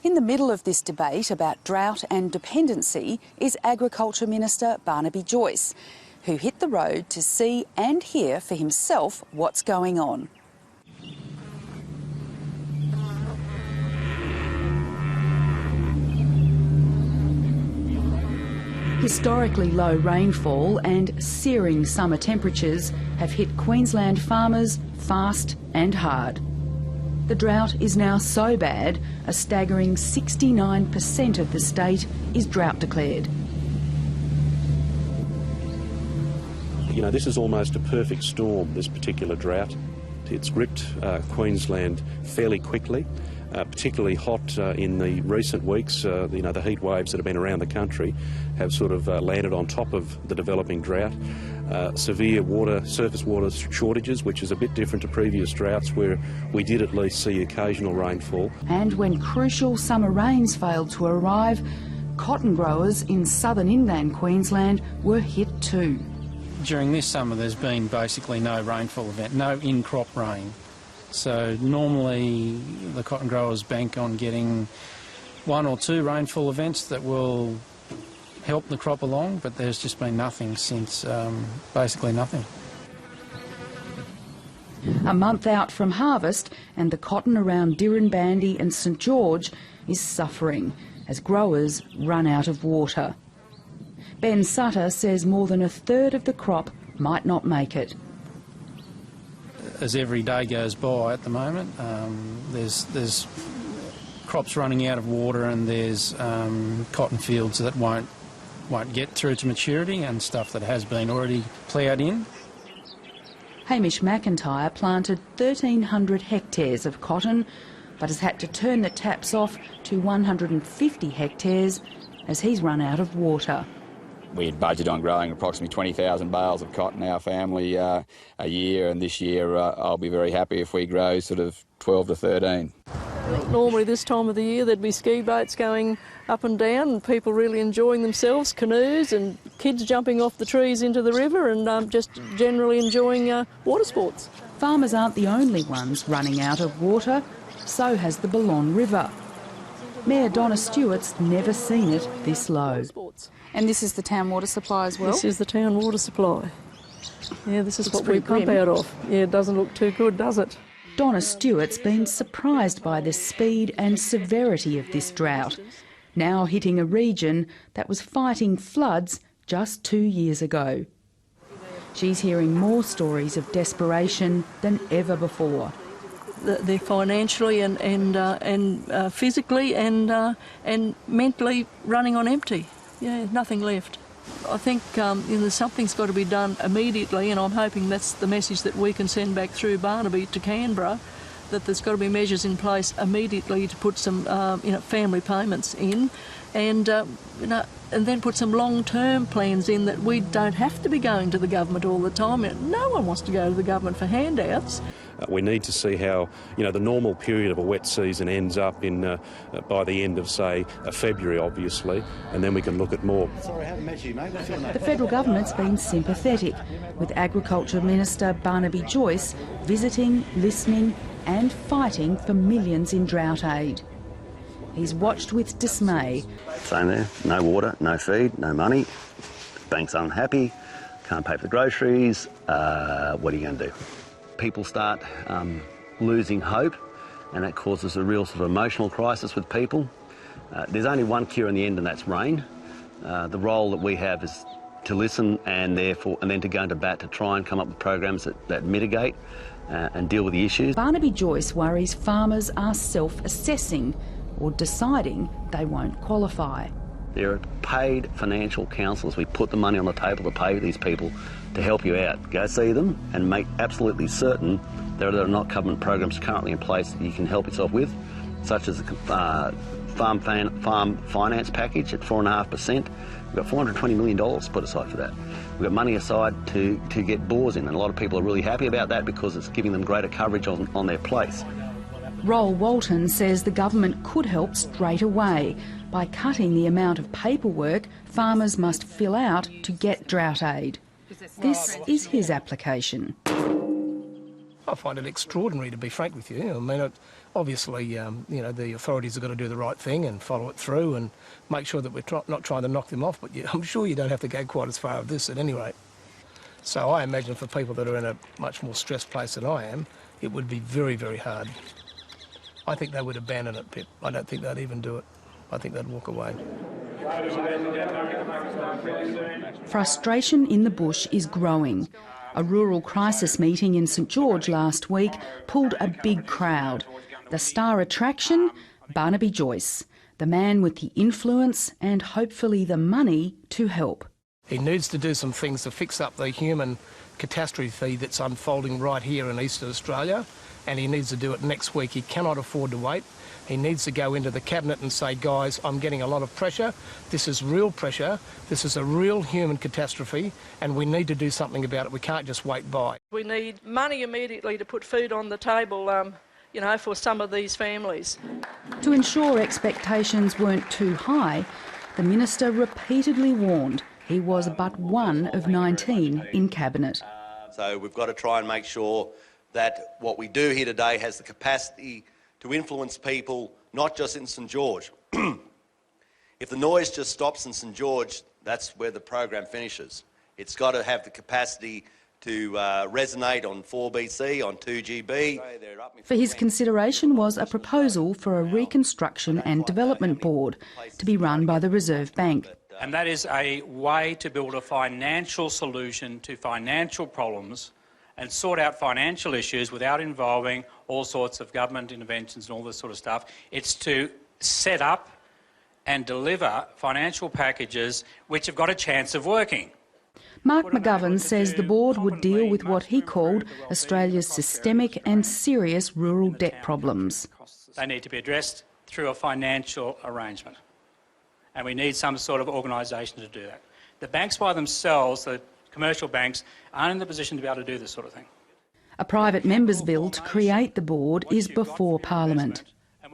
In the middle of this debate about drought and dependency is Agriculture Minister Barnaby Joyce, who hit the road to see and hear for himself what's going on. Historically low rainfall and searing summer temperatures have hit Queensland farmers fast and hard. The drought is now so bad, a staggering 69% of the state is drought declared. You know, this is almost a perfect storm, this particular drought. It's gripped Queensland fairly quickly, particularly hot in the recent weeks. You know, the heat waves that have been around the country have sort of landed on top of the developing drought. Severe surface water shortages, which is a bit different to previous droughts where we did at least see occasional rainfall. And when crucial summer rains failed to arrive, cotton growers in southern inland Queensland were hit too. During this summer there's been basically no rainfall event, no in-crop rain. So normally the cotton growers bank on getting 1 or 2 rainfall events that will help the crop along, but there's just been nothing since, basically nothing. A month out from harvest and the cotton around Dirranbandi and St George is suffering as growers run out of water. Ben Sutter says more than a third of the crop might not make it. As every day goes by at the moment, there's crops running out of water, and there's cotton fields that won't get through to maturity, and stuff that has been already ploughed in. Hamish McIntyre planted 1,300 hectares of cotton, but has had to turn the taps off to 150 hectares as he's run out of water. We had budgeted on growing approximately 20,000 bales of cotton, our family, a year, and this year I'll be very happy if we grow sort of 12 to 13. Normally this time of the year there'd be ski boats going up and down and people really enjoying themselves, canoes and kids jumping off the trees into the river and just generally enjoying water sports. Farmers aren't the only ones running out of water, so has the Ballon River. Mayor Donna Stewart's never seen it this low. And this is the town water supply as well? This is the town water supply. Yeah, this is what we pump out of. Yeah, it doesn't look too good, does it? Donna Stewart's been surprised by the speed and severity of this drought, now hitting a region that was fighting floods just 2 years ago. She's hearing more stories of desperation than ever before. They're financially and physically and mentally running on empty. Yeah, nothing left. I think something's got to be done immediately, and I'm hoping that's the message that we can send back through Barnaby to Canberra, that there's got to be measures in place immediately to put some family payments in, and then put some long-term plans in that we don't have to be going to the government all the time. No one wants to go to the government for handouts. We need to see how, the normal period of a wet season ends up in by the end of, say, February, obviously, and then we can look at more. Sorry, I haven't met you, mate. The federal government's been sympathetic, with Agriculture Minister Barnaby Joyce visiting, listening and fighting for millions in drought aid. He's watched with dismay. Same there, no water, no feed, no money, bank's unhappy, can't pay for the groceries, what are you going to do? People start losing hope, and that causes a real sort of emotional crisis with people. There's only one cure in the end, and that's rain. The role that we have is to listen and then to go into bat to try and come up with programs that mitigate and deal with the issues. Barnaby Joyce worries farmers are self-assessing or deciding they won't qualify. There are paid financial counsellors. We put the money on the table to pay these people to help you out. Go see them and make absolutely certain there are not government programs currently in place that you can help yourself with, such as the farm finance package at 4.5%. We've got $420 million put aside for that. We've got money aside to get bores in, and a lot of people are really happy about that because it's giving them greater coverage on their place. Roll Walton says the government could help straight away by cutting the amount of paperwork farmers must fill out to get drought aid. This is his application. I find it extraordinary, to be frank with you. I mean, obviously, the authorities have got to do the right thing and follow it through and make sure that we're not trying to knock them off, but I'm sure you don't have to go quite as far as this at any rate. So I imagine for people that are in a much more stressed place than I am, it would be very, very hard. I think they would abandon it, Pip. I don't think they'd even do it. I think they'd walk away. Frustration in the bush is growing. A rural crisis meeting in St George last week pulled a big crowd. The star attraction, Barnaby Joyce, the man with the influence and hopefully the money to help. He needs to do some things to fix up the human catastrophe that's unfolding right here in Eastern Australia, and he needs to do it next week. He cannot afford to wait. He needs to go into the cabinet and say, guys, I'm getting a lot of pressure. This is real pressure. This is a real human catastrophe, and we need to do something about it. We can't just wait by. We need money immediately to put food on the table, for some of these families. To ensure expectations weren't too high, the minister repeatedly warned he was but one of 19 in cabinet. So we've got to try and make sure that what we do here today has the capacity to influence people, not just in St George. If the noise just stops in St George, that's where the program finishes. It's got to have the capacity to resonate on 4BC, on 2GB. For his consideration was a proposal for a reconstruction and development board to be run by the Reserve Bank. And that is a way to build a financial solution to financial problems and sort out financial issues without involving all sorts of government interventions and all this sort of stuff. It's to set up and deliver financial packages which have got a chance of working. Mark McGovern says the board would deal with what he called Australia's systemic and serious rural debt problems. They need to be addressed through a financial arrangement. And we need some sort of organisation to do that. The banks by themselves, the commercial banks, aren't in the position to be able to do this sort of thing. A private member's bill to create the board is before Parliament.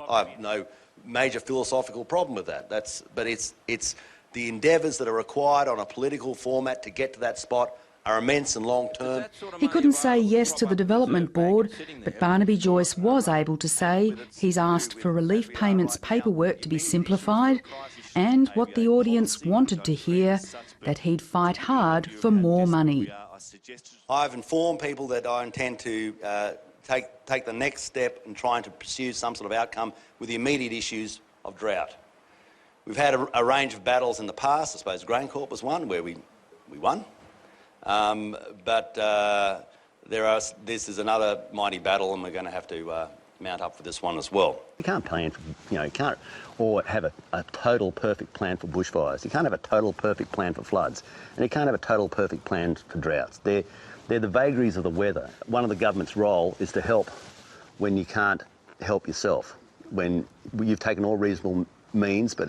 I have no major philosophical problem with that. But it's the endeavours that are required on a political format to get to that spot are immense and long-term. He couldn't say yes to the development board, but Barnaby Joyce was able to say he's asked for relief payments paperwork to be simplified and what the audience wanted to hear, that he'd fight hard for more money. I've informed people that I intend to take the next step in trying to pursue some sort of outcome with the immediate issues of drought. We've had a range of battles in the past. I suppose GrainCorp was one where we won. This is another mighty battle, and we're going to have to mount up for this one as well. You can't plan, you can't or have a total perfect plan for bushfires. You can't have a total perfect plan for floods, and you can't have a total perfect plan for droughts. They're the vagaries of the weather. One of the government's role is to help when you can't help yourself. When you've taken all reasonable means, but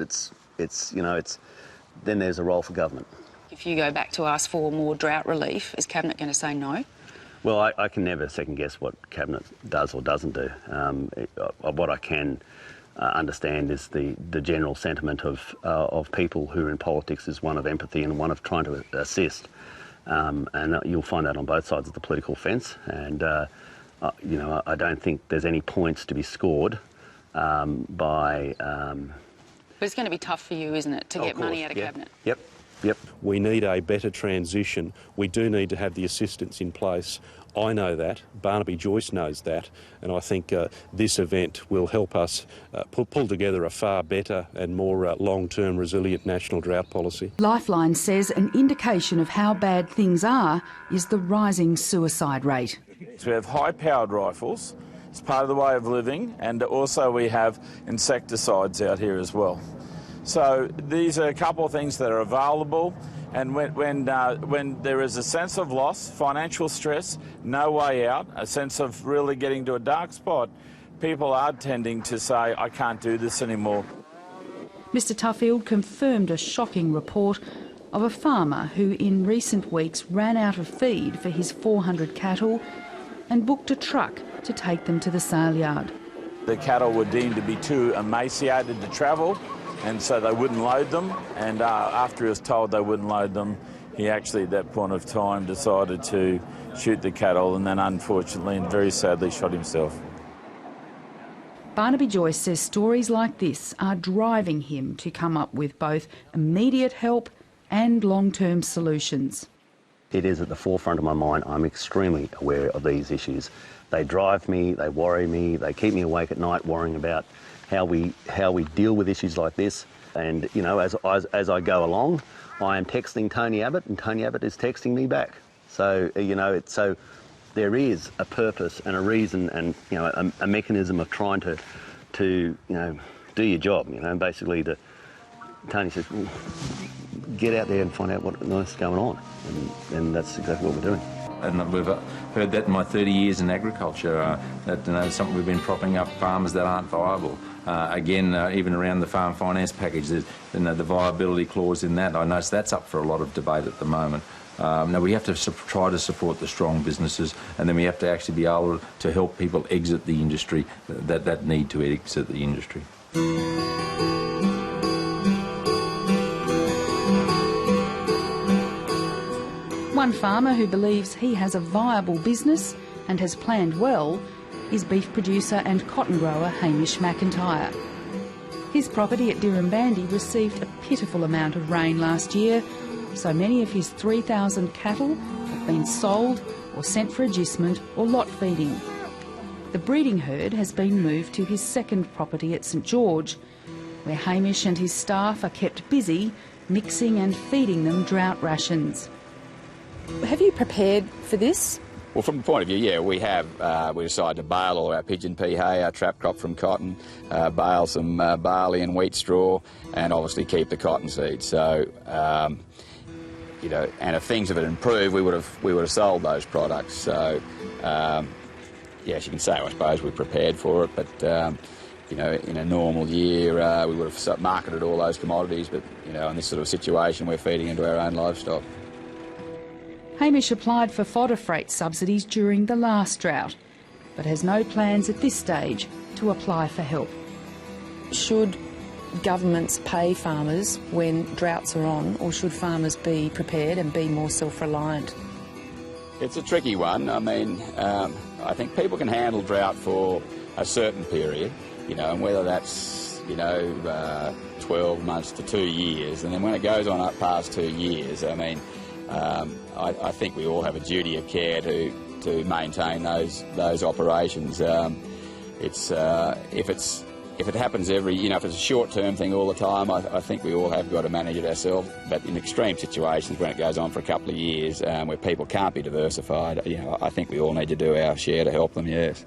then there's a role for government. If you go back to ask for more drought relief, is Cabinet going to say no? Well, I can never second-guess what Cabinet does or doesn't do. What I can understand is the general sentiment of people who are in politics is one of empathy and one of trying to assist. And you'll find that on both sides of the political fence. And, I don't think there's any points to be scored by... But it's going to be tough for you, isn't it, to get money out of Cabinet? Yep. We need a better transition. We do need to have the assistance in place. I know that. Barnaby Joyce knows that. And I think this event will help us pull together a far better and more long-term resilient national drought policy. Lifeline says an indication of how bad things are is the rising suicide rate. So we have high-powered rifles. It's part of the way of living, and also we have insecticides out here as well. So these are a couple of things that are available, and when there is a sense of loss, financial stress, no way out, a sense of really getting to a dark spot, people are tending to say, I can't do this anymore. Mr Tuffield confirmed a shocking report of a farmer who in recent weeks ran out of feed for his 400 cattle and booked a truck to take them to the sale yard. The cattle were deemed to be too emaciated to travel, and so they wouldn't load them, and after he was told they wouldn't load them, he actually at that point of time decided to shoot the cattle and then unfortunately and very sadly shot himself. Barnaby Joyce says stories like this are driving him to come up with both immediate help and long-term solutions. It is at the forefront of my mind. I'm extremely aware of these issues. They drive me, they worry me, they keep me awake at night worrying about how we deal with issues like this. And, you know, as I go along, I am texting Tony Abbott and Tony Abbott is texting me back. So, you know, so there is a purpose and a reason and, you know, a mechanism of trying to you know, do your job, you know, and basically Tony says, well, get out there and find out what's going on. And that's exactly what we're doing. And we've heard that in my 30 years in agriculture, that it's something we've been propping up farmers that aren't viable. Again, even around the farm finance package, there's the viability clause in that. I notice that's up for a lot of debate at the moment. Now, we have to try to support the strong businesses, and then we have to actually be able to help people exit the industry that need to exit the industry. One farmer who believes he has a viable business and has planned well is beef producer and cotton grower Hamish McIntyre. His property at Dirranbandi received a pitiful amount of rain last year, so many of his 3,000 cattle have been sold or sent for agistment or lot feeding. The breeding herd has been moved to his second property at St George, where Hamish and his staff are kept busy mixing and feeding them drought rations. Have you prepared for this? Well, from the point of view, yeah, we have. We decided to bale all our pigeon pea hay, our trap crop from cotton, bale some barley and wheat straw, and obviously keep the cotton seed. So, you know, and if things had improved, we would have sold those products. So, yes, you can say, I suppose, we're prepared for it, but you know, in a normal year, we would have marketed all those commodities. But you know, in this sort of situation, we're feeding into our own livestock. Hamish applied for fodder freight subsidies during the last drought, but has no plans at this stage to apply for help. Should governments pay farmers when droughts are on, or should farmers be prepared and be more self-reliant? It's a tricky one. I mean, I think people can handle drought for a certain period, you know, and whether that's, you know, 12 months to 2 years, and then when it goes on up past 2 years, I mean, I think we all have a duty of care to maintain those operations. If it happens every, you know, if it's a short-term thing all the time, I think we all have got to manage it ourselves. But in extreme situations, when it goes on for a couple of years, where people can't be diversified, you know, I think we all need to do our share to help them. Yes.